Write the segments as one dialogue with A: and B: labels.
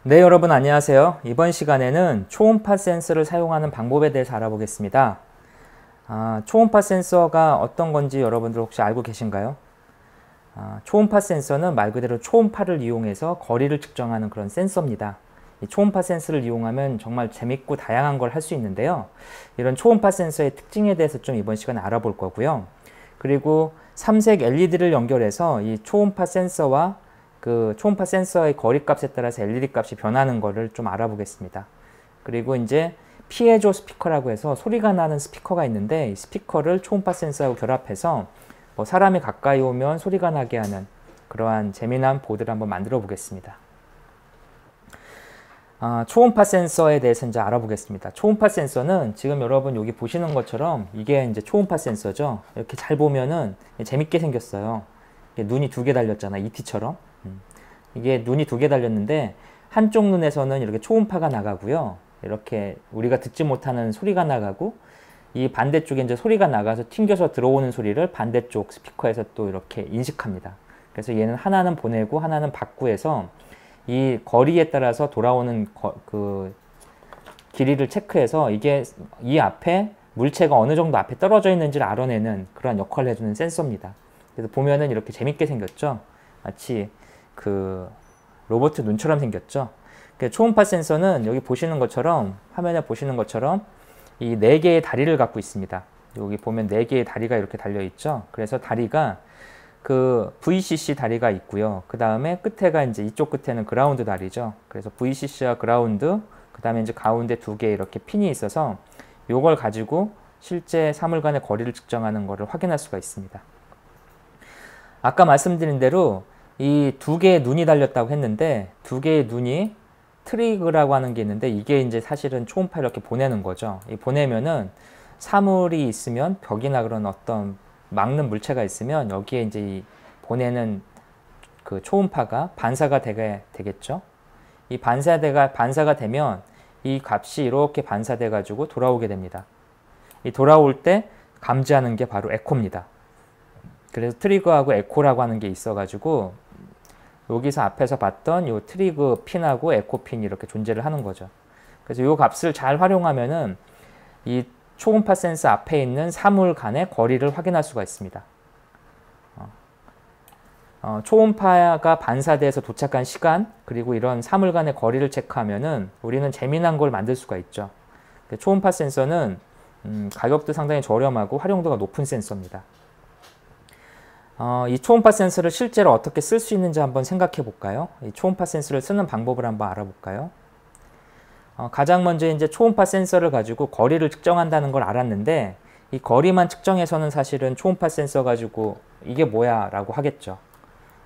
A: 네, 여러분 안녕하세요. 이번 시간에는 초음파 센서를 사용하는 방법에 대해서 알아보겠습니다. 초음파 센서가 어떤 건지 여러분들 혹시 알고 계신가요? 초음파 센서는 말 그대로 초음파를 이용해서 거리를 측정하는 그런 센서입니다. 이 초음파 센서를 이용하면 정말 재밌고 다양한 걸 할 수 있는데요. 이런 초음파 센서의 특징에 대해서 좀 이번 시간에 알아볼 거고요. 그리고 삼색 LED를 연결해서 이 초음파 센서와 그 초음파 센서의 거리 값에 따라서 LED 값이 변하는 것을 좀 알아보겠습니다. 그리고 이제 피에조 스피커라고 해서 소리가 나는 스피커가 있는데 이 스피커를 초음파 센서하고 결합해서 사람이 가까이 오면 소리가 나게 하는 그러한 재미난 보드를 한번 만들어 보겠습니다. 초음파 센서에 대해서 이제 알아보겠습니다. 초음파 센서는 지금 여러분 여기 보시는 것처럼 이게 이제 초음파 센서죠. 이렇게 잘 보면은 재밌게 생겼어요. 눈이 두 개 달렸잖아, ET처럼. 이게 눈이 두 개 달렸는데 한쪽 눈에서는 이렇게 초음파가 나가고요. 이렇게 우리가 듣지 못하는 소리가 나가고 이 반대쪽에 이제 소리가 나가서 튕겨서 들어오는 소리를 반대쪽 스피커에서 또 이렇게 인식합니다. 그래서 얘는 하나는 보내고 하나는 받고 해서 이 거리에 따라서 돌아오는 그 길이를 체크해서 이게 이 앞에 물체가 어느 정도 앞에 떨어져 있는지를 알아내는 그런 역할을 해주는 센서입니다. 그래서 보면은 이렇게 재밌게 생겼죠. 마치 그 로봇 눈처럼 생겼죠. 초음파 센서는 여기 보시는 것처럼 화면에 보시는 것처럼 이 4개의 다리를 갖고 있습니다. 여기 보면 4개의 다리가 이렇게 달려 있죠. 그래서 다리가 그 VCC 다리가 있고요. 그 다음에 끝에가 이제 이쪽 끝에는 그라운드 다리죠. 그래서 VCC와 그라운드, 그 다음에 이제 가운데 2개 이렇게 핀이 있어서 요걸 가지고 실제 사물 간의 거리를 측정하는 것을 확인할 수가 있습니다. 아까 말씀드린 대로 이 2개의 눈이 달렸다고 했는데 2개의 눈이 트리그라고 하는 게 있는데 이게 이제 사실은 초음파 이렇게 보내는 거죠. 이 보내면은 사물이 있으면 벽이나 그런 어떤 막는 물체가 있으면 여기에 이제 이 보내는 그 초음파가 반사가 되겠죠. 이 반사가 되면 이 값이 이렇게 반사돼 가지고 돌아오게 됩니다. 이 돌아올 때 감지하는 게 바로 에코입니다. 그래서 트리거하고 에코라고 하는 게 있어 가지고 여기서 앞에서 봤던 요 트리거 핀하고 에코 핀이 이렇게 존재를 하는 거죠. 그래서 요 값을 잘 활용하면은 이 초음파 센서 앞에 있는 사물 간의 거리를 확인할 수가 있습니다. 초음파가 반사돼서 도착한 시간 그리고 이런 사물 간의 거리를 체크하면은 우리는 재미난 걸 만들 수가 있죠. 초음파 센서는 가격도 상당히 저렴하고 활용도가 높은 센서입니다. 이 초음파 센서를 실제로 어떻게 쓸 수 있는지 한번 생각해 볼까요? 이 초음파 센서를 쓰는 방법을 한번 알아볼까요? 가장 먼저 이제 초음파 센서를 가지고 거리를 측정한다는 걸 알았는데 이 거리만 측정해서는 사실은 초음파 센서 가지고 이게 뭐야 라고 하겠죠.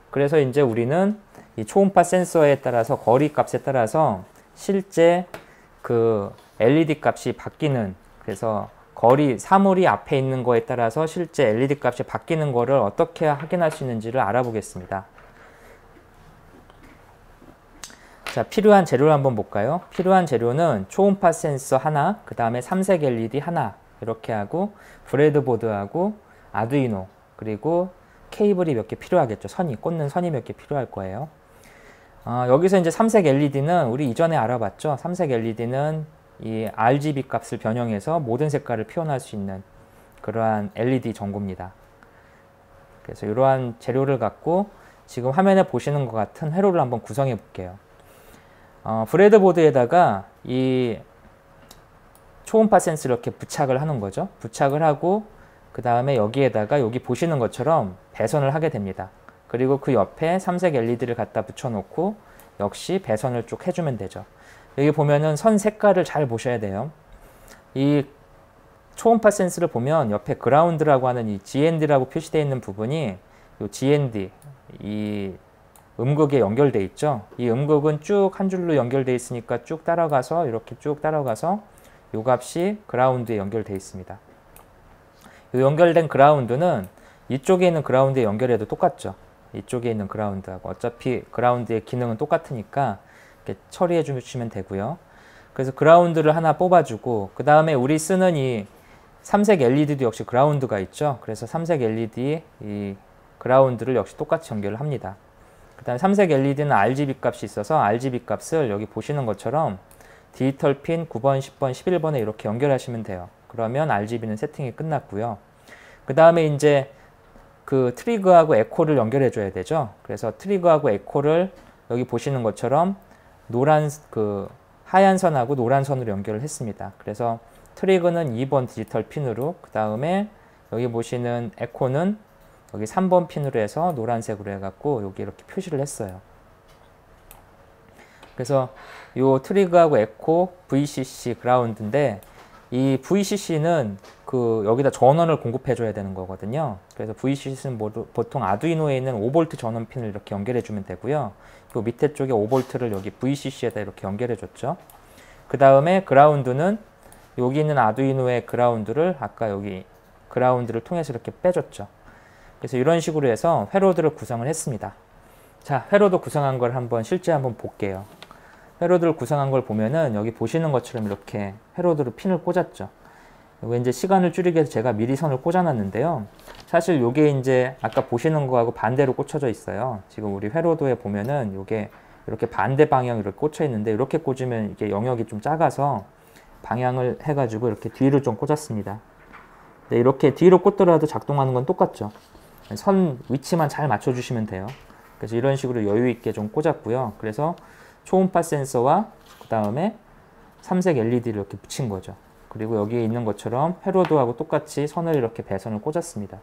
A: 그래서 이제 우리는 이 초음파 센서에 따라서 거리 값에 따라서 실제 그 LED 값이 바뀌는, 그래서 거리, 사물이 앞에 있는 거에 따라서 실제 LED 값이 바뀌는 거를 어떻게 확인할 수 있는지를 알아보겠습니다. 자, 필요한 재료를 한번 볼까요? 필요한 재료는 초음파 센서 하나, 그 다음에 삼색 LED 하나 이렇게 하고 브레드보드하고 아두이노, 그리고 케이블이 몇 개 필요하겠죠. 꽂는 선이 몇 개 필요할 거예요. 여기서 이제 삼색 LED는 우리 이전에 알아봤죠. 삼색 LED는 이 RGB 값을 변형해서 모든 색깔을 표현할 수 있는 그러한 LED 전구입니다. 그래서 이러한 재료를 갖고 지금 화면에 보시는 것 같은 회로를 한번 구성해 볼게요. 브레드보드에다가 이 초음파 센서를 이렇게 부착을 하는 거죠. 부착을 하고 그 다음에 여기에다가 여기 보시는 것처럼 배선을 하게 됩니다. 그리고 그 옆에 삼색 LED를 갖다 붙여 놓고 역시 배선을 쭉 해주면 되죠. 여기 보면은 선 색깔을 잘 보셔야 돼요. 이 초음파 센서를 보면 옆에 그라운드라고 하는 이 GND라고 표시되어 있는 부분이 이 GND, 이 음극에 연결되어 있죠. 이 음극은 쭉 한 줄로 연결되어 있으니까 쭉 따라가서 이렇게 쭉 따라가서 이 값이 그라운드에 연결되어 있습니다. 이 연결된 그라운드는 이쪽에 있는 그라운드에 연결해도 똑같죠. 이쪽에 있는 그라운드하고 어차피 그라운드의 기능은 똑같으니까 이렇게 처리해 주시면 되고요. 그래서 그라운드를 하나 뽑아주고 그 다음에 우리 쓰는 이 삼색 LED도 역시 그라운드가 있죠. 그래서 삼색 LED 이 그라운드를 역시 똑같이 연결을 합니다. 그 다음에 삼색 LED는 RGB 값이 있어서 RGB 값을 여기 보시는 것처럼 디지털 핀 9번, 10번, 11번에 이렇게 연결하시면 돼요. 그러면 RGB는 세팅이 끝났고요. 그 다음에 이제 그 트리거하고 에코를 연결해 줘야 되죠. 그래서 트리거하고 에코를 여기 보시는 것처럼 하얀 선하고 노란 선으로 연결을 했습니다. 그래서 트리거는 2번 디지털 핀으로, 그 다음에 여기 보시는 에코는 여기 3번 핀으로 해서 노란색으로 해갖고 여기 이렇게 표시를 했어요. 그래서 요 트리거하고 에코, VCC, 그라운드인데 이 VCC는 여기다 전원을 공급해 줘야 되는 거거든요. 그래서 VCC는 보통 아두이노에 있는 5V 전원 핀을 이렇게 연결해 주면 되고요. 요 밑에 쪽에 5V를 여기 VCC에다 이렇게 연결해 줬죠. 그 다음에 그라운드는 여기 있는 아두이노의 그라운드를 아까 여기 그라운드를 통해서 이렇게 빼줬죠. 그래서 이런 식으로 해서 회로드를 구성을 했습니다. 자, 회로드 구성한 걸 실제 한번 볼게요. 회로드를 구성한 걸 보면은 여기 보시는 것처럼 이렇게 회로드로 핀을 꽂았죠. 이거 이제 시간을 줄이기 위해서 제가 미리 선을 꽂아놨는데요. 사실 요게 이제 아까 보시는 거하고 반대로 꽂혀져 있어요. 지금 우리 회로도에 보면은 요게 이렇게 반대 방향으로 꽂혀 있는데 이렇게 꽂으면 이게 영역이 좀 작아서 방향을 해가지고 이렇게 뒤로 좀 꽂았습니다. 네, 이렇게 뒤로 꽂더라도 작동하는 건 똑같죠. 선 위치만 잘 맞춰주시면 돼요. 그래서 이런 식으로 여유 있게 좀 꽂았고요. 그래서 초음파 센서와 그 다음에 삼색 LED를 이렇게 붙인 거죠. 그리고 여기에 있는 것처럼 회로도하고 똑같이 선을 이렇게 배선을 꽂았습니다.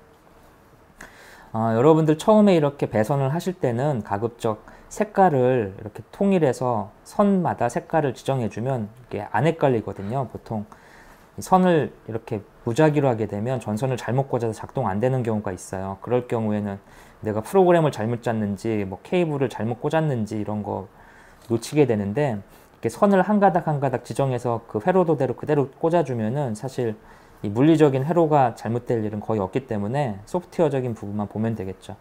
A: 여러분들 처음에 이렇게 배선을 하실 때는 가급적 색깔을 이렇게 통일해서 선마다 색깔을 지정해주면 이게 안 헷갈리거든요. 보통 선을 이렇게 무작위로 하게 되면 전선을 잘못 꽂아서 작동 안 되는 경우가 있어요. 그럴 경우에는 내가 프로그램을 잘못 짰는지 뭐 케이블을 잘못 꽂았는지 이런 거 놓치게 되는데, 이렇게 선을 한 가닥 한 가닥 지정해서 그 회로도대로 그대로 꽂아주면은 사실 이 물리적인 회로가 잘못될 일은 거의 없기 때문에 소프트웨어적인 부분만 보면 되겠죠.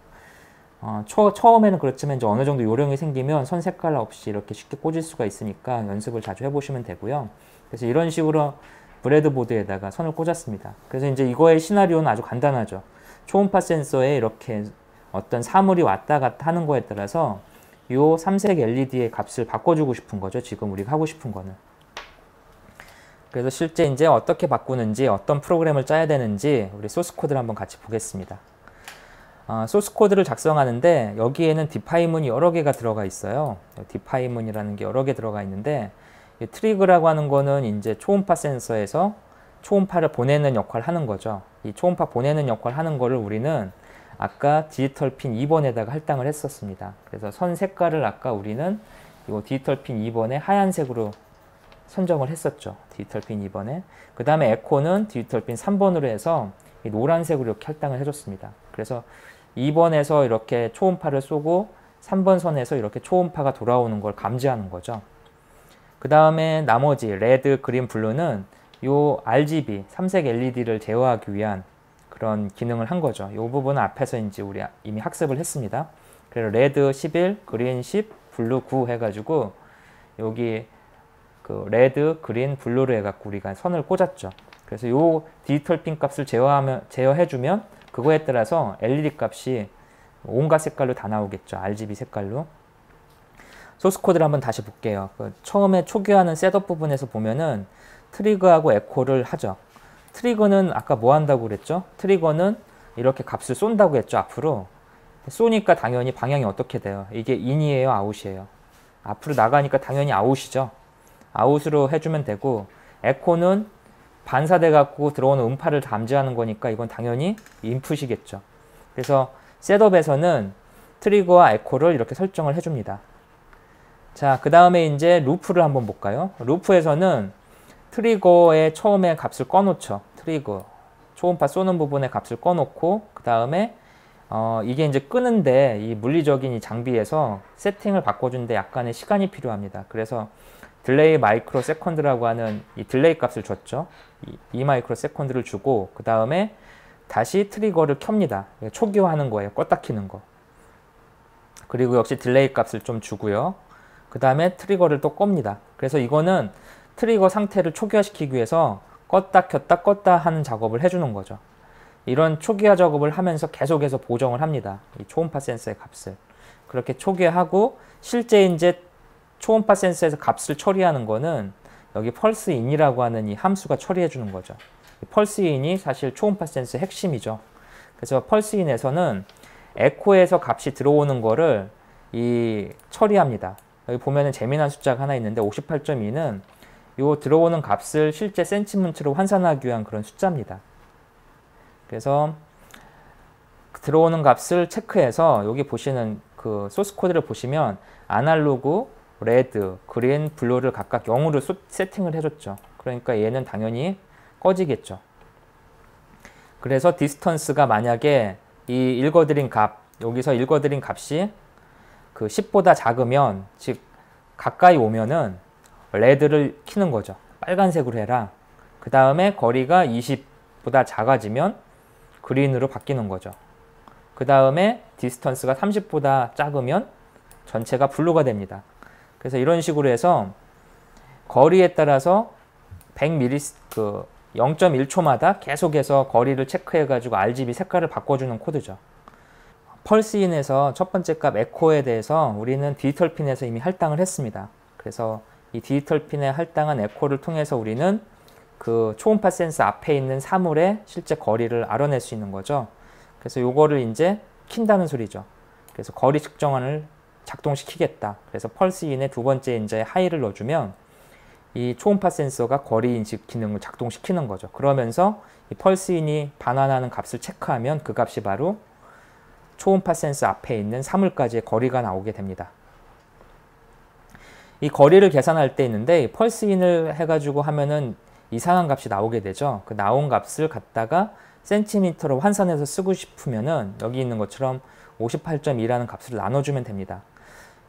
A: 처음에는 그렇지만 이제 어느 정도 요령이 생기면 선 색깔 없이 이렇게 쉽게 꽂을 수가 있으니까 연습을 자주 해보시면 되고요. 그래서 이런 식으로 브레드보드에다가 선을 꽂았습니다. 그래서 이제 이거의 시나리오는 아주 간단하죠. 초음파 센서에 이렇게 어떤 사물이 왔다 갔다 하는 거에 따라서 요 삼색 LED의 값을 바꿔주고 싶은 거죠. 지금 우리가 하고 싶은 거는. 그래서 실제 이제 어떻게 바꾸는지, 어떤 프로그램을 짜야 되는지 우리 소스 코드를 한번 같이 보겠습니다. 소스 코드를 작성하는데 여기에는 디파이문이 여러 개가 들어가 있어요. 디파이문이라는 게 여러 개 들어가 있는데, 이 트리거라고 하는 거는 이제 초음파 센서에서 초음파를 보내는 역할을 하는 거죠. 이 초음파 보내는 역할을 하는 거를 우리는 아까 디지털 핀 2번에다가 할당을 했었습니다. 그래서 선 색깔을 아까 우리는 이 디지털 핀 2번에 하얀색으로 선정을 했었죠. 디지털 핀 2번에. 그 다음에 에코는 디지털 핀 3번으로 해서 이 노란색으로 이렇게 할당을 해줬습니다. 그래서 2번에서 이렇게 초음파를 쏘고 3번 선에서 이렇게 초음파가 돌아오는 걸 감지하는 거죠. 그 다음에 나머지 레드, 그린, 블루는 요 RGB, 삼색 LED를 제어하기 위한 그런 기능을 한 거죠. 이 부분은 앞에서 이제 우리 이미 학습을 했습니다. 그래서 레드 11, 그린 10, 블루 9 해가지고 여기 그 레드, 그린, 블루로 해갖고 우리가 선을 꽂았죠. 그래서 요 디지털 핀 값을 제어해주면 그거에 따라서 LED 값이 온갖 색깔로 다 나오겠죠. RGB 색깔로. 소스 코드를 한번 다시 볼게요. 처음에 초기화하는 셋업 부분에서 보면은 트리거하고 에코를 하죠. 트리거는 아까 뭐 한다고 그랬죠? 트리거는 이렇게 값을 쏜다고 했죠, 앞으로. 쏘니까 당연히 방향이 어떻게 돼요? 이게 인이에요, 아웃이에요? 앞으로 나가니까 당연히 아웃이죠. 아웃으로 해주면 되고, 에코는 반사돼 갖고 들어오는 음파를 감지하는 거니까 이건 당연히 인풋이겠죠. 그래서 셋업에서는 트리거와 에코를 이렇게 설정을 해줍니다. 자, 그 다음에 이제 루프를 한번 볼까요? 루프에서는 트리거의 처음에 값을 꺼놓죠. 트리거. 초음파 쏘는 부분의 값을 꺼놓고, 그 다음에 이게 이제 끄는데 이 물리적인 이 장비에서 세팅을 바꿔주는데 약간의 시간이 필요합니다. 그래서 딜레이 마이크로 세컨드라고 하는 이 딜레이 값을 줬죠. 2 마이크로 세컨드를 주고, 그 다음에 다시 트리거를 켭니다. 초기화하는 거예요. 껐다 키는 거. 그리고 역시 딜레이 값을 좀 주고요. 그 다음에 트리거를 또 꼽니다. 그래서 이거는 트리거 상태를 초기화시키기 위해서 껐다 켰다 껐다 하는 작업을 해주는 거죠. 이런 초기화 작업을 하면서 계속해서 보정을 합니다. 이 초음파 센서의 값을. 그렇게 초기화하고 실제 이제 초음파 센서에서 값을 처리하는 거는 여기 펄스인이라고 하는 이 함수가 처리해 주는 거죠. 펄스인이 사실 초음파 센서의 핵심이죠. 그래서 펄스인에서는 에코에서 값이 들어오는 거를 이 처리합니다. 여기 보면은 재미난 숫자가 하나 있는데 58.2는 요 들어오는 값을 실제 센티미터로 환산하기 위한 그런 숫자입니다. 그래서 들어오는 값을 체크해서 여기 보시는 그 소스 코드를 보시면 아날로그, 레드, 그린, 블루를 각각 0으로 세팅을 해줬죠. 그러니까 얘는 당연히 꺼지겠죠. 그래서 디스턴스가 만약에 이 읽어드린 값, 여기서 읽어드린 값이 그 10보다 작으면, 즉 가까이 오면은 레드를 켜는 거죠. 빨간색으로 해라. 그 다음에 거리가 20보다 작아지면 그린으로 바뀌는 거죠. 그 다음에 디스턴스가 30보다 작으면 전체가 블루가 됩니다. 그래서 이런 식으로 해서 거리에 따라서 100mm, 0.1초마다 계속해서 거리를 체크해가지고 RGB 색깔을 바꿔주는 코드죠. 펄스인에서 첫 번째 값 에코에 대해서 우리는 디지털 핀에서 이미 할당을 했습니다. 그래서 이 디지털 핀에 할당한 에코를 통해서 우리는 그 초음파 센서 앞에 있는 사물의 실제 거리를 알아낼 수 있는 거죠. 그래서 요거를 이제 킨다는 소리죠. 그래서 거리 측정안을 작동시키겠다. 그래서 펄스인의 두 번째 이제 하이를 넣어주면 이 초음파 센서가 거리 인식 기능을 작동시키는 거죠. 그러면서 이 펄스인이 반환하는 값을 체크하면 그 값이 바로 초음파 센서 앞에 있는 사물까지의 거리가 나오게 됩니다. 이 거리를 계산할 때 있는데 이 펄스인을 해가지고 하면은 이상한 값이 나오게 되죠. 그 나온 값을 갖다가 센티미터로 환산해서 쓰고 싶으면은 여기 있는 것처럼 58.2라는 값을 나눠주면 됩니다.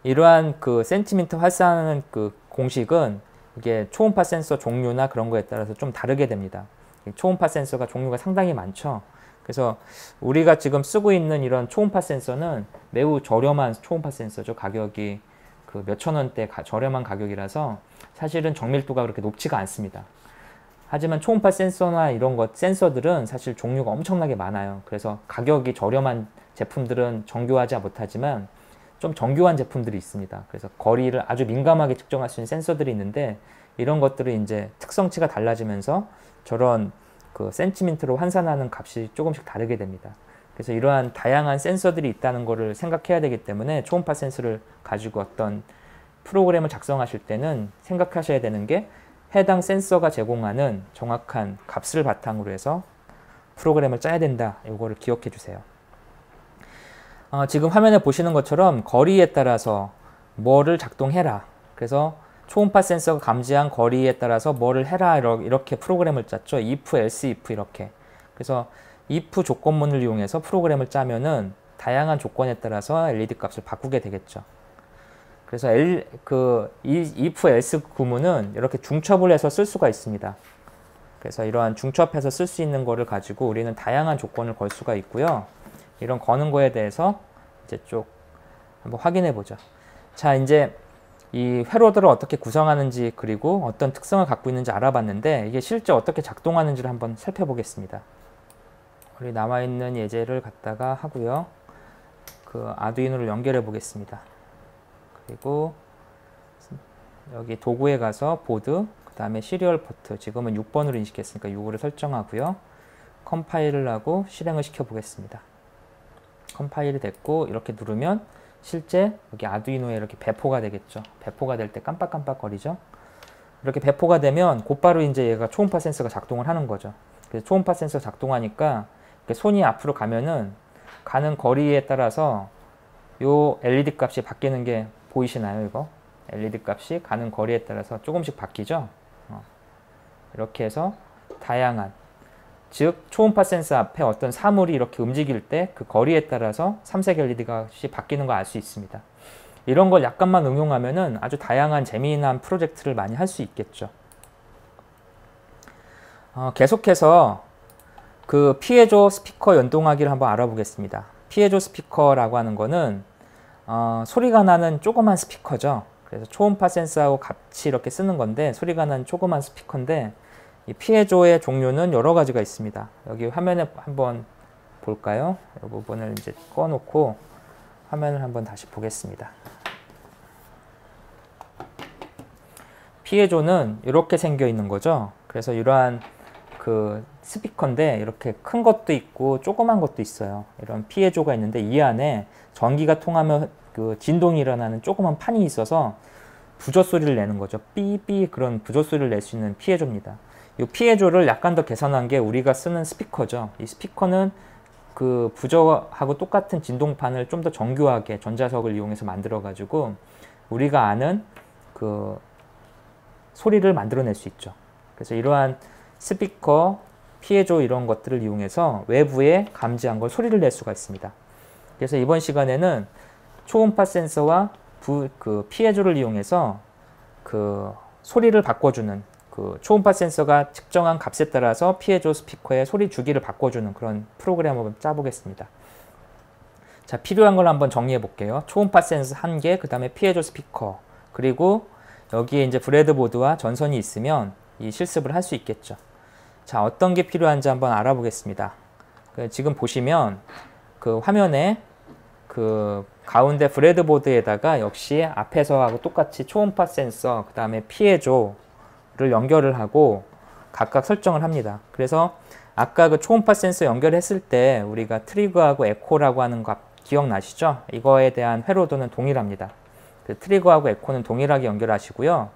A: 이러한 그 센티미터 환산하는 그 공식은 이게 초음파 센서 종류나 그런 거에 따라서 좀 다르게 됩니다. 초음파 센서가 종류가 상당히 많죠. 그래서 우리가 지금 쓰고 있는 이런 초음파 센서는 매우 저렴한 초음파 센서죠. 가격이 그 몇천 원대 저렴한 가격이라서 사실은 정밀도가 그렇게 높지가 않습니다. 하지만 초음파 센서나 이런 센서들은 사실 종류가 엄청나게 많아요. 그래서 가격이 저렴한 제품들은 정교하지 못하지만 좀 정교한 제품들이 있습니다. 그래서 거리를 아주 민감하게 측정할 수 있는 센서들이 있는데 이런 것들이 이제 특성치가 달라지면서 저런 그 센티미터로 환산하는 값이 조금씩 다르게 됩니다. 그래서 이러한 다양한 센서들이 있다는 것을 생각해야 되기 때문에 초음파 센서를 가지고 어떤 프로그램을 작성하실 때는 생각하셔야 되는 게 해당 센서가 제공하는 정확한 값을 바탕으로 해서 프로그램을 짜야 된다. 이거를 기억해 주세요. 지금 화면에 보시는 것처럼 거리에 따라서 뭐를 작동해라. 그래서 초음파 센서가 감지한 거리에 따라서 뭐를 해라. 이렇게 프로그램을 짰죠. if, else, if 이렇게. 그래서 if 조건문을 이용해서 프로그램을 짜면은 다양한 조건에 따라서 LED 값을 바꾸게 되겠죠. 그래서 if, else 구문은 이렇게 중첩을 해서 쓸 수가 있습니다. 그래서 이러한 중첩해서 쓸 수 있는 거를 가지고 우리는 다양한 조건을 걸 수가 있고요. 이런 거는 거에 대해서 이제 쭉 한번 확인해 보죠. 자, 이제 이 회로들을 어떻게 구성하는지 그리고 어떤 특성을 갖고 있는지 알아봤는데 이게 실제 어떻게 작동하는지를 한번 살펴보겠습니다. 우리 남아있는 예제를 갖다가 하고요. 그 아두이노를 연결해 보겠습니다. 그리고 여기 도구에 가서 보드, 그 다음에 시리얼 포트, 지금은 6번으로 인식했으니까 6으로 설정하고요. 컴파일을 하고 실행을 시켜 보겠습니다. 컴파일이 됐고 이렇게 누르면 실제 여기 아두이노에 이렇게 배포가 되겠죠. 배포가 될 때 깜빡깜빡 거리죠. 이렇게 배포가 되면 곧바로 이제 얘가 초음파 센서가 작동을 하는 거죠. 그래서 초음파 센서 작동하니까 손이 앞으로 가면은 가는 거리에 따라서 요 LED 값이 바뀌는 게 보이시나요? 이거 LED 값이 가는 거리에 따라서 조금씩 바뀌죠. 이렇게 해서 다양한, 즉 초음파 센서 앞에 어떤 사물이 이렇게 움직일 때 그 거리에 따라서 삼색 LED 값이 바뀌는 걸 알 수 있습니다. 이런 걸 약간만 응용하면은 아주 다양한 재미난 프로젝트를 많이 할 수 있겠죠. 계속해서 그 피에조 스피커 연동하기를 한번 알아보겠습니다. 피에조 스피커라고 하는 거는 소리가 나는 조그만 스피커죠. 그래서 초음파 센서하고 같이 이렇게 쓰는 건데 소리가 나는 조그만 스피커인데 이 피에조의 종류는 여러 가지가 있습니다. 여기 화면에 한번 볼까요? 이 부분을 이제 꺼놓고 화면을 한번 다시 보겠습니다. 피에조는 이렇게 생겨 있는 거죠. 그래서 이러한 그 스피커인데 이렇게 큰 것도 있고 조그만 것도 있어요. 이런 피에조가 있는데 이 안에 전기가 통하면 그 진동이 일어나는 조그만 판이 있어서 부저 소리를 내는 거죠. 삐삐 그런 부저 소리를 낼 수 있는 피에조입니다. 이 피에조를 약간 더 개선한 게 우리가 쓰는 스피커죠. 이 스피커는 그 부저하고 똑같은 진동판을 좀 더 정교하게 전자석을 이용해서 만들어 가지고 우리가 아는 그 소리를 만들어낼 수 있죠. 그래서 이러한 스피커, 피에조 이런 것들을 이용해서 외부에 감지한 걸 소리를 낼 수가 있습니다. 그래서 이번 시간에는 초음파 센서와 그 피에조를 이용해서 그 소리를 바꿔주는 그 초음파 센서가 측정한 값에 따라서 피에조 스피커의 소리 주기를 바꿔주는 그런 프로그램을 한번 짜보겠습니다. 자, 필요한 걸 한번 정리해 볼게요. 초음파 센서 1개, 그 다음에 피에조 스피커, 그리고 여기에 이제 브레드보드와 전선이 있으면 이 실습을 할 수 있겠죠. 자, 어떤 게 필요한지 한번 알아보겠습니다. 지금 보시면 그 화면에 그 가운데 브레드보드에다가 역시 앞에서하고 똑같이 초음파 센서, 그 다음에 피에조를 연결을 하고 각각 설정을 합니다. 그래서 아까 그 초음파 센서 연결했을 때 우리가 트리거하고 에코라고 하는 거 기억나시죠? 이거에 대한 회로도는 동일합니다. 그 트리거하고 에코는 동일하게 연결하시고요.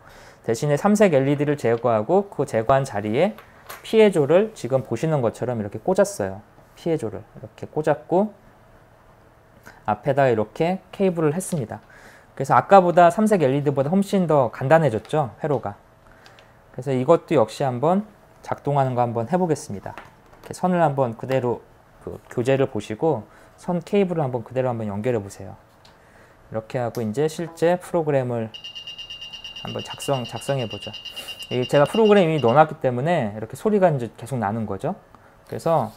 A: 대신에 삼색 LED를 제거하고 그 제거한 자리에 피에조를 지금 보시는 것처럼 이렇게 꽂았어요. 피에조를 이렇게 꽂았고 앞에다 이렇게 케이블을 했습니다. 그래서 아까보다 삼색 LED보다 훨씬 더 간단해졌죠, 회로가. 그래서 이것도 역시 한번 작동하는 거 한번 해보겠습니다. 이렇게 선을 한번 그대로 그 교재를 보시고 선 케이블을 한번 그대로 한번 연결해 보세요. 이렇게 하고 이제 실제 프로그램을 한번 작성해 보죠. 제가 프로그램 이미 넣어놨기 때문에 이렇게 소리가 이제 계속 나는 거죠. 그래서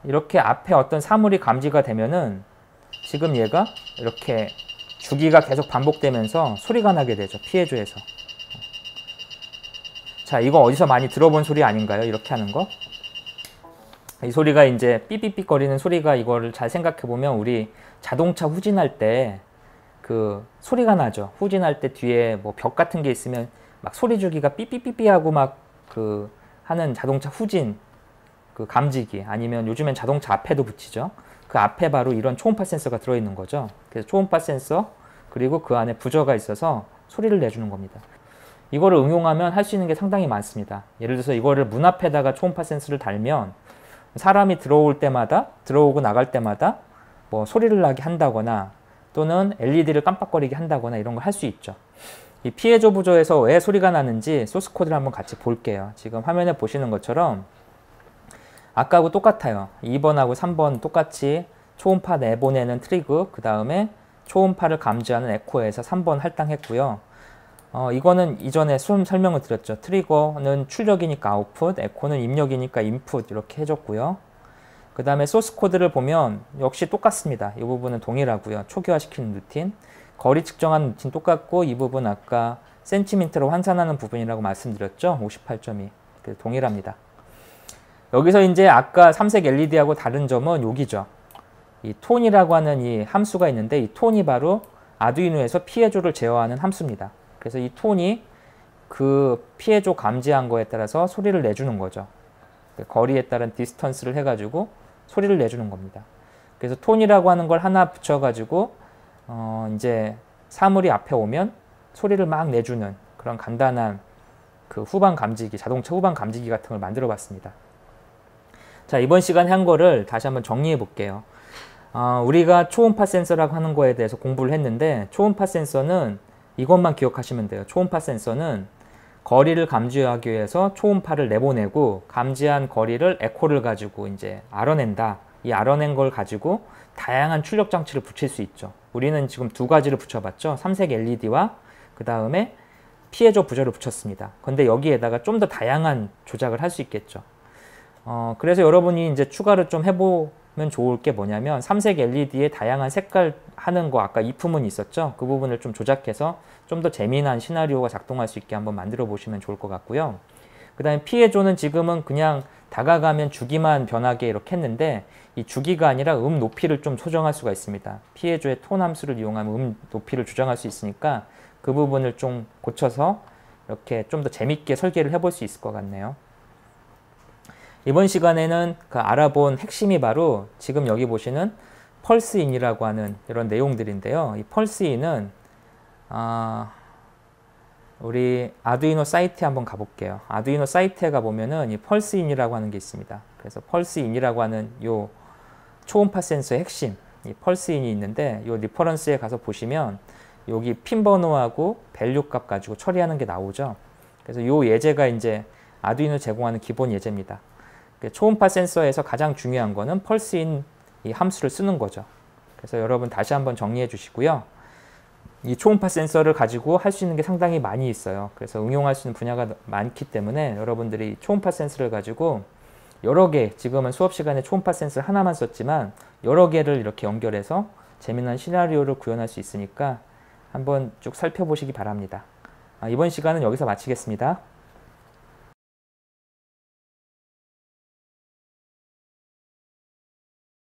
A: 이렇게 앞에 어떤 사물이 감지가 되면은 지금 얘가 이렇게 주기가 계속 반복되면서 소리가 나게 되죠. 피에조에서. 자, 이거 어디서 많이 들어본 소리 아닌가요? 이렇게 하는 거. 이 소리가 이제 삐삐삐 거리는 소리가 이거를 잘 생각해 보면 우리 자동차 후진할 때 그 소리가 나죠. 후진할 때 뒤에 뭐 벽 같은 게 있으면 막 소리 주기가 삐삐삐삐 하고 막 그 하는 자동차 후진 그 감지기, 아니면 요즘엔 자동차 앞에도 붙이죠. 그 앞에 바로 이런 초음파 센서가 들어있는 거죠. 그래서 초음파 센서 그리고 그 안에 부저가 있어서 소리를 내주는 겁니다. 이거를 응용하면 할 수 있는 게 상당히 많습니다. 예를 들어서 이거를 문 앞에다가 초음파 센서를 달면 사람이 들어올 때마다, 들어오고 나갈 때마다 뭐 소리를 나게 한다거나 또는 LED를 깜빡거리게 한다거나 이런 걸 할 수 있죠. 이 피에조 부저에서 왜 소리가 나는지 소스 코드를 한번 같이 볼게요. 지금 화면에 보시는 것처럼 아까하고 똑같아요. 2번하고 3번 똑같이 초음파 내보내는 트리그, 그 다음에 초음파를 감지하는 에코에서 3번 할당했고요. 이거는 이전에 설명을 드렸죠. 트리거는 출력이니까 아웃풋, 에코는 입력이니까 인풋 이렇게 해줬고요. 그 다음에 소스 코드를 보면 역시 똑같습니다. 이 부분은 동일하고요. 초기화시키는 루틴, 거리 측정하는 루틴 똑같고, 이 부분 아까 센티미터로 환산하는 부분이라고 말씀드렸죠. 58.2. 동일합니다. 여기서 이제 아까 삼색 LED하고 다른 점은 여기죠. 이 톤이라고 하는 이 함수가 있는데 이 톤이 바로 아두이노에서 피에조를 제어하는 함수입니다. 그래서 이 톤이 그 피에조 감지한 거에 따라서 소리를 내주는 거죠. 거리에 따른 디스턴스를 해가지고 소리를 내주는 겁니다. 그래서 톤이라고 하는 걸 하나 붙여가지고 이제 사물이 앞에 오면 소리를 막 내주는 그런 간단한 그 후방 감지기, 자동차 후방 감지기 같은 걸 만들어 봤습니다. 자, 이번 시간에 한 거를 다시 한번 정리해 볼게요. 우리가 초음파 센서라고 하는 거에 대해서 공부를 했는데, 초음파 센서는 이것만 기억하시면 돼요. 초음파 센서는 거리를 감지하기 위해서 초음파를 내보내고 감지한 거리를 에코를 가지고 이제 알아낸다. 이 알아낸 걸 가지고 다양한 출력 장치를 붙일 수 있죠. 우리는 지금 두 가지를 붙여봤죠. 삼색 LED와 그 다음에 피에조 부저를 붙였습니다. 근데 여기에다가 좀 더 다양한 조작을 할 수 있겠죠. 그래서 여러분이 이제 추가로 좀 해보면 좋을 게 뭐냐면, 삼색 LED의 다양한 색깔 하는 거 아까 이품은 있었죠. 그 부분을 좀 조작해서 좀 더 재미난 시나리오가 작동할 수 있게 한번 만들어 보시면 좋을 것 같고요. 그 다음에 피에조는 지금은 그냥 다가가면 주기만 변하게 이렇게 했는데, 이 주기가 아니라 높이를 좀 조정할 수가 있습니다. 피에조의 톤 함수를 이용하면 높이를 조정할 수 있으니까 그 부분을 좀 고쳐서 이렇게 좀 더 재밌게 설계를 해볼 수 있을 것 같네요. 이번 시간에는 그 알아본 핵심이 바로 지금 여기 보시는 펄스인이라고 하는 이런 내용들인데요. 이 펄스인은 우리 아두이노 사이트에 한번 가볼게요. 아두이노 사이트에 가보면은 이 펄스인이라고 하는 게 있습니다. 그래서 펄스인이라고 하는 요 초음파 센서의 핵심, 이 펄스인이 있는데 요 리퍼런스에 가서 보시면 여기 핀 번호하고 밸류 값 가지고 처리하는 게 나오죠. 그래서 요 예제가 이제 아두이노 제공하는 기본 예제입니다. 초음파 센서에서 가장 중요한 거는 펄스인 이 함수를 쓰는 거죠. 그래서 여러분 다시 한번 정리해 주시고요. 이 초음파 센서를 가지고 할 수 있는 게 상당히 많이 있어요. 그래서 응용할 수 있는 분야가 많기 때문에 여러분들이 초음파 센서를 가지고 여러 개, 지금은 수업 시간에 초음파 센서 하나만 썼지만 여러 개를 이렇게 연결해서 재미난 시나리오를 구현할 수 있으니까 한번 쭉 살펴보시기 바랍니다. 이번 시간은 여기서 마치겠습니다.